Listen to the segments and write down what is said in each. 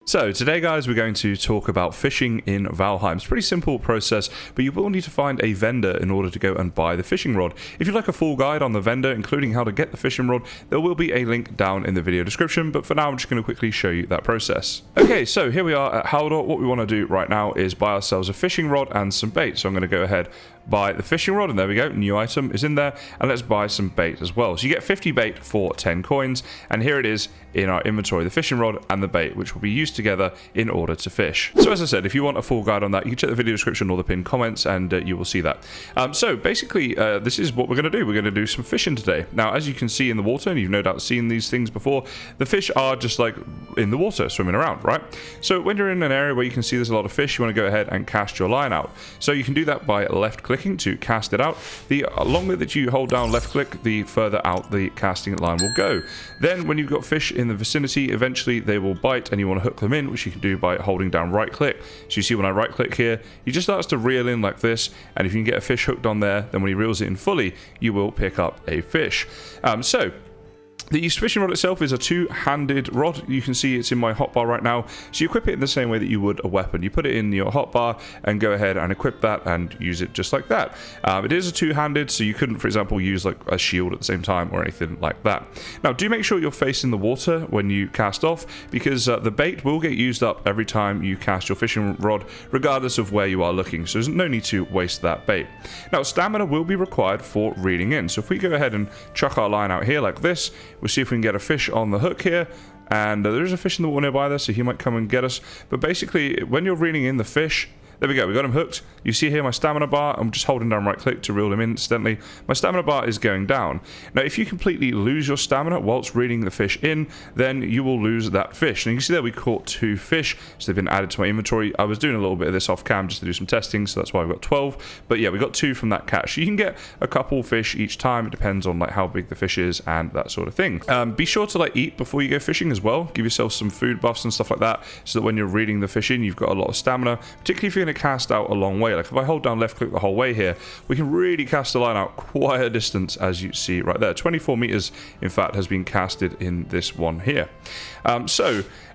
So today guys, we're going to talk about fishing in Valheim. It's a pretty simple process, but you will need to find a vendor in order to go and buy the fishing rod. If you'd like a full guide on the vendor, including how to get the fishing rod, there will be a link down in the video description, but for now I'm just going to quickly show you that process. Okay, so here we are at HALDOR. What we want to do right now is buy ourselves a fishing rod and some bait. So I'm going to go ahead, buy the fishing rod, and there we go, new item is in there, and let's buy some bait as well. So you get 50 bait for 10 coins, and here it is in our inventory, the fishing rod and the bait, which will be used together in order to fish. So as I said, if you want a full guide on that, you can check the video description or the pinned comments, and you will see that. So basically, this is what we're going to do. We're going to do some fishing today. Now, as you can see in the water, and you've no doubt seen these things before, the fish are just like in the water, swimming around, right? So when you're in an area where you can see there's a lot of fish, you want to go ahead and cast your line out. So you can do that by left clicking to cast it out. The longer that you hold down left click, the further out the casting line will go. Then when you've got fish in the vicinity, eventually they will bite, and you want to hook them in, which you can do by holding down right click. So you see when I right click here, he just starts to reel in like this, and if you can get a fish hooked on there, then when he reels it in fully, you will pick up a fish. The fishing rod itself is a two-handed rod. You can see it's in my hotbar right now. So you equip it in the same way that you would a weapon. You put it in your hotbar and go ahead and equip that and use it just like that. It is a two-handed, so you couldn't, for example, use like a shield at the same time or anything like that. Now, do make sure you're facing the water when you cast off, because the bait will get used up every time you cast your fishing rod, regardless of where you are looking. So there's no need to waste that bait. Now, stamina will be required for reeling in. So if we go ahead and chuck our line out here like this, we'll see if we can get a fish on the hook here, and there is a fish in the water nearby there, so he might come and get us. But basically, when you're reeling in the fish, there we go, we got him hooked. You see here my stamina bar, I'm just holding down right click to reel him in instantly. My stamina bar is going down. Now, if you completely lose your stamina whilst reeling the fish in, then you will lose that fish. And you can see there we caught 2 fish, so they've been added to my inventory. I was doing a little bit of this off cam just to do some testing, so that's why I've got 12. But yeah, we got 2 from that catch. You can get a couple fish each time. It depends on like how big the fish is and that sort of thing. Be sure to like eat before you go fishing as well. Give yourself some food buffs and stuff like that, so that when you're reeling the fish in, you've got a lot of stamina, particularly if you're going to cast out a long way. Like if I hold down left click the whole way here, we can really cast the line out quite a distance, as you see right there. 24 meters in fact has been casted in this one here.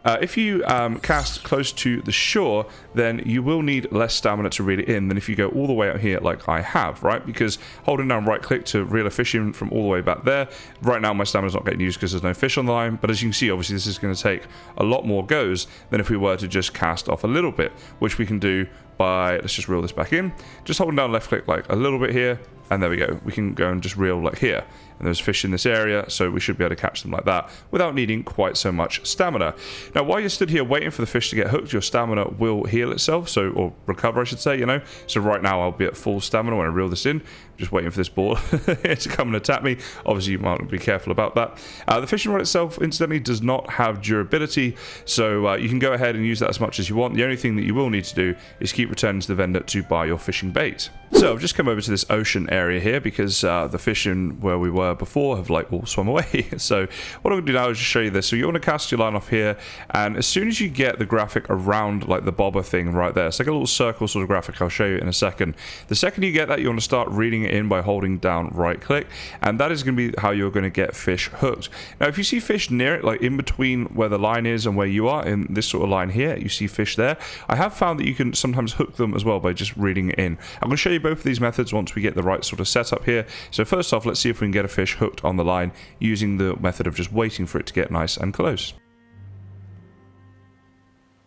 If you cast close to the shore, then you will need less stamina to reel it in than if you go all the way out here like I have, right? Because holding down right click to reel a fish in from all the way back there, right now my stamina's not getting used because there's no fish on the line, but as you can see, obviously this is going to take a lot more goes than if we were to just cast off a little bit, which we can do by, let's just reel this back in, just holding down left click like a little bit here, and there we go. We can go and just reel like here. And there's fish in this area, so we should be able to catch them like that without needing quite so much stamina. Now, while you're stood here waiting for the fish to get hooked, your stamina will heal itself, or recover, I should say, you know. So right now, I'll be at full stamina when I reel this in. Just waiting for this ball to come and attack me. Obviously, you might be careful about that. The fishing rod itself, incidentally, does not have durability, so you can go ahead and use that as much as you want. The only thing that you will need to do is keep returning to the vendor to buy your fishing bait. So I've just come over to this ocean area here because the fish in where we were before have like all swum away. So what I'm going to do now is just show you this. So you want to cast your line off here, and as soon as you get the graphic around like the bobber thing right there, it's like a little circle sort of graphic. I'll show you in a second. The second you get that, you want to start reading it in by holding down right click, and that is going to be how you're going to get fish hooked. Now if you see fish near it, like in between where the line is and where you are in this sort of line here, you see fish there, I have found that you can sometimes hook them as well by just reading it in. I'm going to show you both of these methods once we get the right sort of setup here. So first off, let's see if we can get a fish hooked on the line using the method of just waiting for it to get nice and close.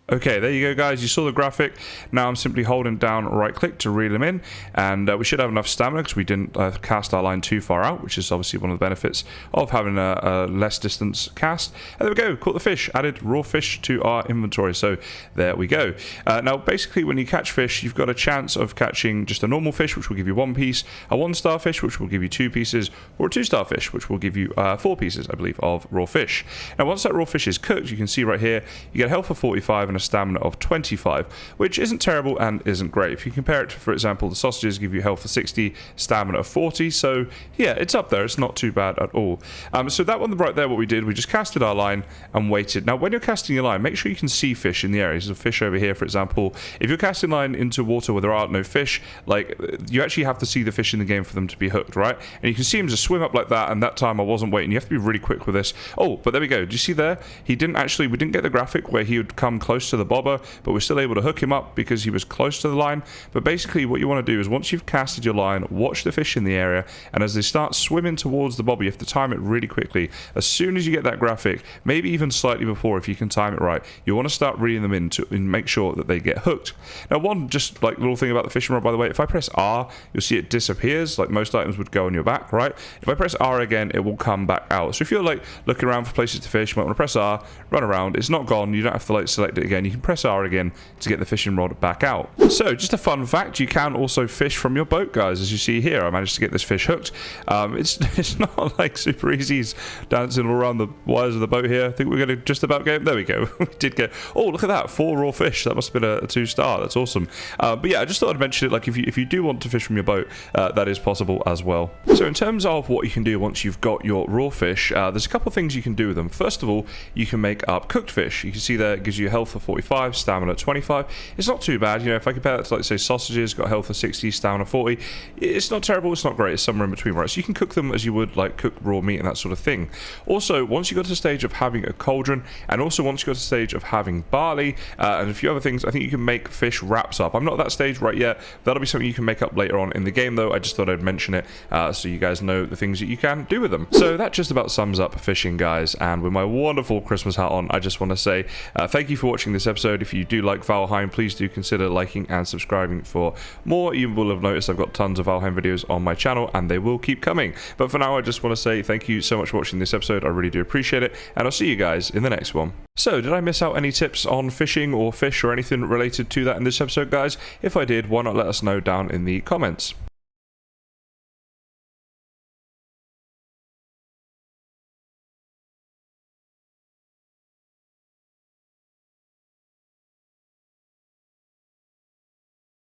Okay, there you go guys, you saw the graphic. Now I'm simply holding down right click to reel them in, and we should have enough stamina because we didn't cast our line too far out, which is obviously one of the benefits of having a less distance cast. And there we go, caught the fish, added raw fish to our inventory, so there we go. Now basically when you catch fish, you've got a chance of catching just a normal fish, which will give you 1 piece, a 1-star fish, which will give you 2 pieces, or a 2-star fish, which will give you 4 pieces, I believe, of raw fish. Now once that raw fish is cooked, you can see right here, you get a health of 45 and a stamina of 25, which isn't terrible and isn't great. If you compare it to, for example, the sausages give you health of 60, stamina of 40, so yeah, it's up there. It's not too bad at all. So that one right there, what we did, we just casted our line and waited. Now, when you're casting your line, make sure you can see fish in the area. There's a fish over here, for example. If you're casting line into water where there are no fish, like, you actually have to see the fish in the game for them to be hooked, right? And you can see him just swim up like that, and that time I wasn't waiting. You have to be really quick with this. Oh, but there we go. Do you see there? We didn't get the graphic where he would come close to the bobber, but we're still able to hook him up because he was close to the line. But basically what you want to do is, once you've casted your line, watch the fish in the area, and as they start swimming towards the bobber, you have to time it really quickly. As soon as you get that graphic, maybe even slightly before if you can time it right, you want to start reading them in to make sure that they get hooked. Now, one just like little thing about the fishing rod, by the way, if I press R, you'll see it disappears, like most items would go on your back, right? If I press R again, it will come back out. So if you're like looking around for places to fish, you might want to press R, run around. It's not gone. You don't have to like select it again. You can press R again to get the fishing rod back out. So just a fun fact, you can also fish from your boat, guys. As you see here, I managed to get this fish hooked. It's not like super easy. He's dancing all around the wires of the boat here. I think we're going to just about get him. There we go. We did get, oh, look at that, 4 raw fish. That must have been a 2-star. That's awesome. But yeah, I just thought I'd mention it, like if you do want to fish from your boat, that is possible as well. So in terms of what you can do once you've got your raw fish, there's a couple of things you can do with them. First of all, you can make up cooked fish. You can see there it gives you health of 45, stamina 25. It's not too bad. You know, if I compare that to, like, say, sausages, got health of 60, stamina 40, it's not terrible, it's not great, it's somewhere in between, right? So you can cook them as you would like cook raw meat and that sort of thing. Also, once you got to the stage of having a cauldron, and also once you got to the stage of having barley and a few other things, I think you can make fish wraps up. I'm not at that stage right yet. That'll be something you can make up later on in the game, though. I just thought I'd mention it so you guys know the things that you can do with them. So that just about sums up fishing, guys, and with my wonderful Christmas hat on, I just want to say thank you for watching this episode. If you do like Valheim, please do consider liking and subscribing for more. You will have noticed I've got tons of Valheim videos on my channel, and they will keep coming. But for now, I just want to say thank you so much for watching this episode. I really do appreciate it, and I'll see you guys in the next one. So, did I miss out any tips on fishing or fish or anything related to that in this episode, guys? If I did, why not let us know down in the comments?